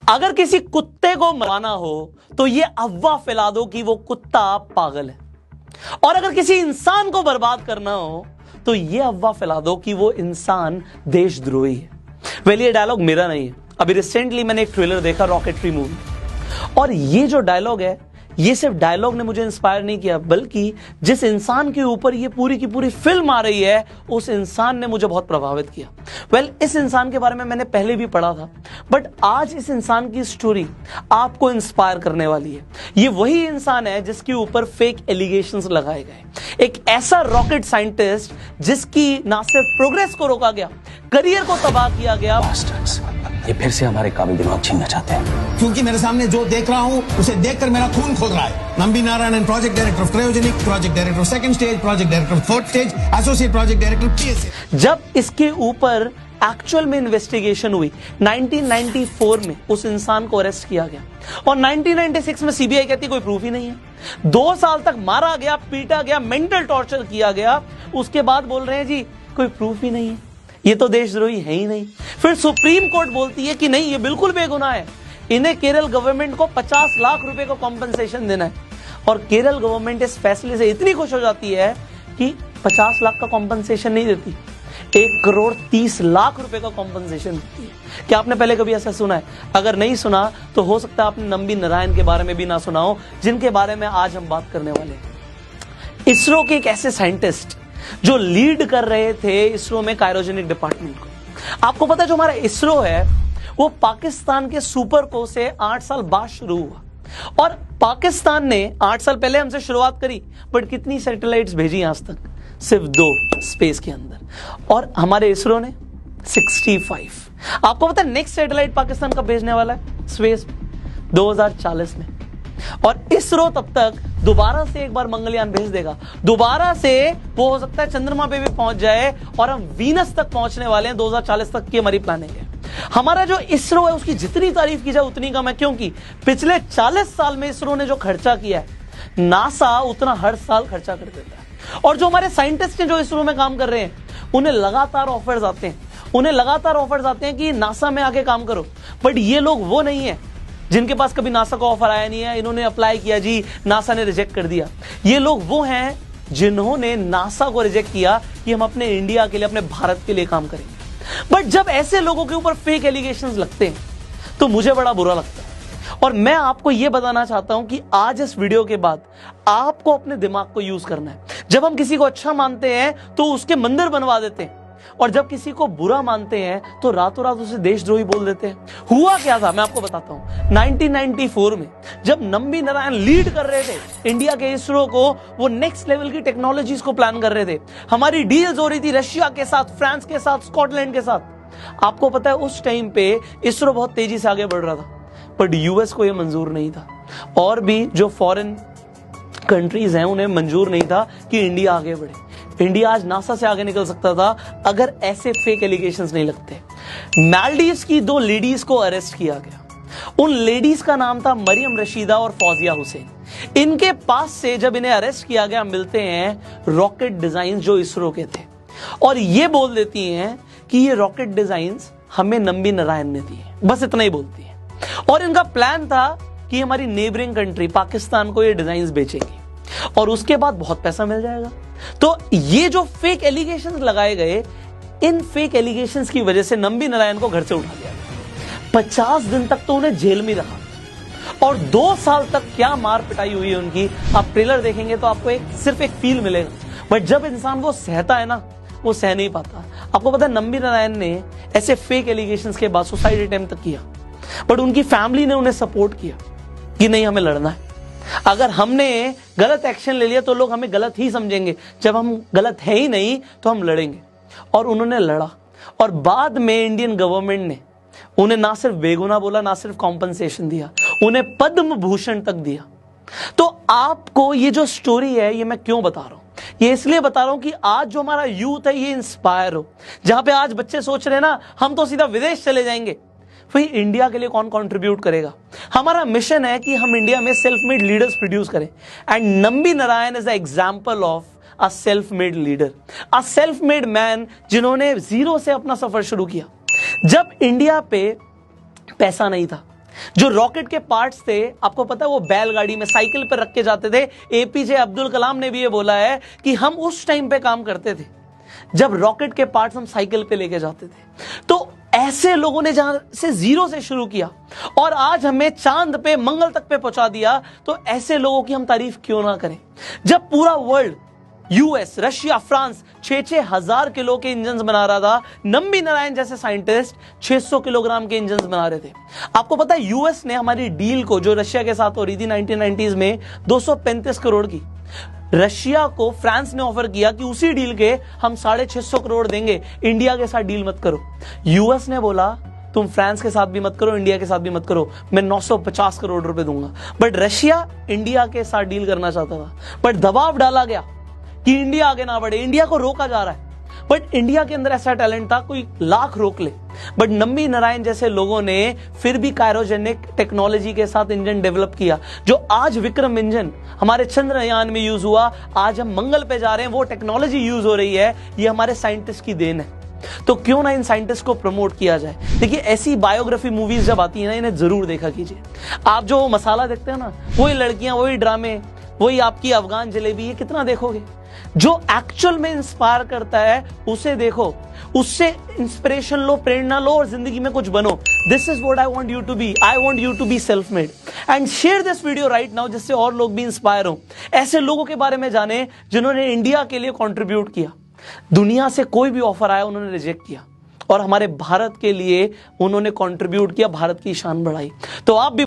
अगर किसी कुत्ते को मरवाना हो तो ये अफवाह फैला दो कि वो कुत्ता पागल है, और अगर किसी इंसान को बर्बाद करना हो तो ये अफवाह फैला दो कि वो इंसान देशद्रोही है। वेल, ये डायलॉग मेरा नहीं है। अभी रिसेंटली मैंने एक ट्रेलर देखा रॉकेटरी मूवी, और ये जो डायलॉग है, ये सिर्फ डायलॉग ने मुझे इंस्पायर नहीं किया, बल्कि जिस इंसान के ऊपर ये पूरी की पूरी फिल्म आ रही है उस इंसान ने मुझे बहुत प्रभावित किया। वेल, इस इंसान के बारे में मैंने पहले भी पढ़ा था, बट आज इस इंसान की स्टोरी आपको इंस्पायर करने वाली है। ये वही इंसान है जिसके ऊपर फेक एलिगेशंस लगाए गए, एक ऐसा रॉकेट साइंटिस्ट जिसकी ना सिर्फ प्रोग्रेस को रोका गया, करियर को तबाह किया गया। ये फिर से हमारे काबिल दिमाग छीनना चाहते हैं, क्योंकि मेरे सामने जो देख रहा हूं उसे देखकर मेरा खून खोल रहा है। Nambi Narayanan, project director of cryogenic, project director of second stage, project director of fourth stage, associate project director PSA. जब इसके ऊपर एक्चुअल में इन्वेस्टिगेशन हुई 1994 में, उस इंसान को अरेस्ट किया गया, और 1996 में सीबीआई कहती कोई प्रूफ ही नहीं है। 2 साल तक मारा गया, पीटा गया, मेंटल टॉर्चर किया गया, उसके बाद बोल रहे हैं जी कोई प्रूफ ही नहीं है, ये तो देशद्रोही है ही नहीं। फिर सुप्रीम कोर्ट बोलती है कि नहीं, ये बिल्कुल बेगुनाह है, इन्हें केरल गवर्नमेंट को 50 लाख रुपए को कॉम्पनसेशन देना है। और केरल गवर्नमेंट इस फैसले से इतनी खुश हो जाती है कि 50 लाख का कॉम्पनसेशन नहीं देती, 1,30,00,000 रुपए का कॉम्पनसेशन देती है। क्या आपने पहले कभी ऐसा सुना है? अगर नहीं सुना तो हो सकता है आपने नंबी नारायण के बारे में भी ना सुना हो, जिनके बारे में आज हम बात करने वाले हैं। इसरो के एक ऐसे साइंटिस्ट जो लीड कर रहे थे इसरो में क्रायोजेनिक डिपार्टमेंट को। आपको पता है जो हमारा इसरो है वो पाकिस्तान के सुपरको से 8 साल बाद शुरू हुआ, और पाकिस्तान ने 8 साल पहले हमसे शुरुआत करी, बट कितनी सैटेलाइट्स भेजी आज तक? सिर्फ 2 स्पेस के अंदर, और हमारे इसरो ने 65। आपको पता है नेक्स्ट सैटेलाइट पाकिस्तान का भेजने वाला है स्पेस 2040 में, और इसरो तब तक दोबारा से एक बार मंगलयान भेज देगा, दोबारा से वो हो सकता है चंद्रमा पे भी पहुंच जाए, और हम वीनस तक पहुंचने वाले हैं। 2040 तक की हमारी प्लानिंग है। हमारा जो इसरो है उसकी जितनी तारीफ की जाए उतनी कम है, क्योंकि पिछले 40 साल में इसरो ने जो खर्चा किया है, नासा उतना हर साल खर्चा कर देता है। और जो हमारे साइंटिस्ट हैं जो इसरो में काम कर रहे हैं, उन्हें लगातार ऑफर्स आते हैं कि नासा में आके काम करो, बट ये लोग वो नहीं है जिनके पास कभी नासा का ऑफर आया नहीं है, इन्होंने अप्लाई किया जी, नासा ने रिजेक्ट कर दिया। ये लोग वो हैं जिन्होंने नासा को रिजेक्ट किया कि हम अपने इंडिया के लिए, अपने भारत के लिए काम करेंगे। बट जब ऐसे लोगों के ऊपर फेक एलिगेशंस लगते हैं तो मुझे बड़ा बुरा लगता है, और मैं आपको यह बताना चाहता हूं कि आज इस वीडियो के बाद आपको अपने दिमाग को यूज करना है। जब हम किसी को अच्छा मानते हैं तो उसके मंदिर बनवा देते हैं, और जब किसी को बुरा मानते हैं तो रातों रात उसे देशद्रोही बोल देते हैं। हुआ क्या था मैं आपको बताता हूं। 1994 में जब नंबी नारायण लीड कर रहे थे इंडिया के इसरो को, वो नेक्स्ट लेवल की टेक्नोलॉजीज को प्लान कर रहे थे। हमारी डील्स हो रही थी रशिया के साथ, फ्रांस के साथ, स्कॉटलैंड के साथ। आपको पता है उस टाइम पे इसरो बहुत तेजी से आगे बढ़ रहा था, बट यूएस को यह मंजूर नहीं था, और भी जो फॉरेन कंट्रीज हैं उन्हें मंजूर नहीं था कि इंडिया आगे बढ़े। इंडिया आज नासा से आगे निकल सकता था अगर ऐसे फेक एलिगेशंस नहीं लगते। मालदीव्स की 2 लेडीज को अरेस्ट किया गया। उन लेडीज का नाम था मरियम रशीदा और फौजिया हुसैन। इनके पास से जब इन्हें अरेस्ट किया गया, मिलते हैं रॉकेट डिजाइन जो इसरो के थे, और ये बोल देती हैं कि ये रॉकेट डिजाइन्स हमें नंबी नारायण ने दिए। बस इतना ही बोलती है, और इनका प्लान था कि हमारी नेबरिंग कंट्री पाकिस्तान को ये डिजाइन्स बेचेंगी, और उसके बाद बहुत पैसा मिल जाएगा। तो ये जो फेक एलिगेशंस लगाए गए, इन फेक एलिगेशंस की वजह से नंबी नारायण को घर से उठा लिया गया। 50 दिन तक तो उन्हें जेल में रखा, और 2 साल तक क्या मार पिटाई हुई है उनकी। आप ट्रेलर देखेंगे तो आपको सिर्फ एक फील मिलेगा, बट जब इंसान वो सहता है ना, वो सह नहीं पाता। आपको पता है नंबी नारायण ने ऐसे फेक एलिगेशंस के बाद सुसाइड अटेम्प्ट तक किया, बट उनकी फैमिली ने उन्हें सपोर्ट किया कि नहीं, हमें लड़ना है। अगर हमने गलत एक्शन ले लिया तो लोग हमें गलत ही समझेंगे, जब हम गलत है ही नहीं तो हम लड़ेंगे। और उन्होंने लड़ा, और बाद में इंडियन गवर्नमेंट ने उन्हें ना सिर्फ बेगुनाह बोला, ना सिर्फ कॉम्पनसेशन दिया, उन्हें पद्म भूषण तक दिया। तो आपको ये जो स्टोरी है ये मैं क्यों बता रहा हूं? ये इसलिए बता रहा हूं कि आज जो हमारा यूथ है ये इंस्पायर हो। जहां पे आज बच्चे सोच रहे हैं ना हम तो सीधा विदेश चले जाएंगे, वही इंडिया के लिए कौन कंट्रीब्यूट करेगा? हमारा मिशन है कि हम इंडिया में सेल्फ मेड लीडर्स प्रोड्यूस करें, and Nambi Narayan is the example of a self made leader, a self made man, जिन्होंने जीरो से अपना सफर शुरू किया। जब इंडिया पे पैसा नहीं था, जो रॉकेट के पार्ट्स थे, आपको पता है वो बैलगाड़ी में साइकिल पर रख के जाते थे। एपीजे अब्दुल कलाम ने भी ये बोला है कि हम उस टाइम पे काम करते थे जब रॉकेट के पार्ट्स हम साइकिल पे लेके जाते थे। तो ऐसे लोगों ने जहां से जीरो से शुरू किया और आज हमें चांद पे, मंगल तक पे पहुंचा दिया, तो ऐसे लोगों की हम तारीफ क्यों ना करें। जब पूरा वर्ल्ड, यूएस, रशिया, फ्रांस 6-6 हजार किलो के इंजन बना रहा था, नंबी नारायण जैसे साइंटिस्ट 600 किलोग्राम के इंजन बना रहे थे। आपको पता है यूएस ने हमारी डील को, जो रशिया के साथ हो रही थी 1990s में, 235 करोड़ की, रशिया को फ्रांस ने ऑफर किया कि उसी डील के हम 650 करोड़ देंगे, इंडिया के साथ डील मत करो। यूएस ने बोला तुम फ्रांस के साथ भी मत करो, इंडिया के साथ भी मत करो, मैं 950 करोड़ रुपए दूंगा। बट रशिया इंडिया के साथ डील करना चाहता था, बट दबाव डाला गया कि इंडिया आगे ना बढ़े, इंडिया को रोका जा रहा है। बट इंडिया के अंदर ऐसा टैलेंट था, कोई लाख रोक ले, बट नंबी नारायण जैसे लोगों ने फिर भी क्रायोजेनिक टेक्नोलॉजी के साथ इंजन डेवलप किया, जो आज विक्रम इंजन हमारे चंद्रयान में यूज हुआ, आज हम मंगल पे जा रहे हैं, वो टेक्नोलॉजी यूज हो रही है, ये हमारे साइंटिस्ट की देन है। तो क्यों ना इन साइंटिस्ट को प्रमोट किया जाए। देखिए, ऐसी बायोग्राफी मूवीज जब आती है ना, इन्हें जरूर देखा कीजिए। आप जो मसाला देखते हैं ना, वही लड़कियां, वही ड्रामे, वही आपकी अफगान जलेबी, ये कितना देखोगे। जो एक्चुअल में इंस्पायर करता है उसे देखो, उससे इंस्पिरेशन लो, प्रेरणा लो और जिंदगी में कुछ बनो। This is what I want you to be. I want you to be self made and share this video right now, जिससे और लोग भी इंस्पायर हो, ऐसे लोगों के बारे में जाने जिन्होंने इंडिया के लिए कंट्रीब्यूट किया। दुनिया से कोई भी ऑफर आया उन्होंने रिजेक्ट किया और हमारे भारत के लिए उन्होंने कंट्रीब्यूट किया, भारत की शान बढ़ाई। तो आप भी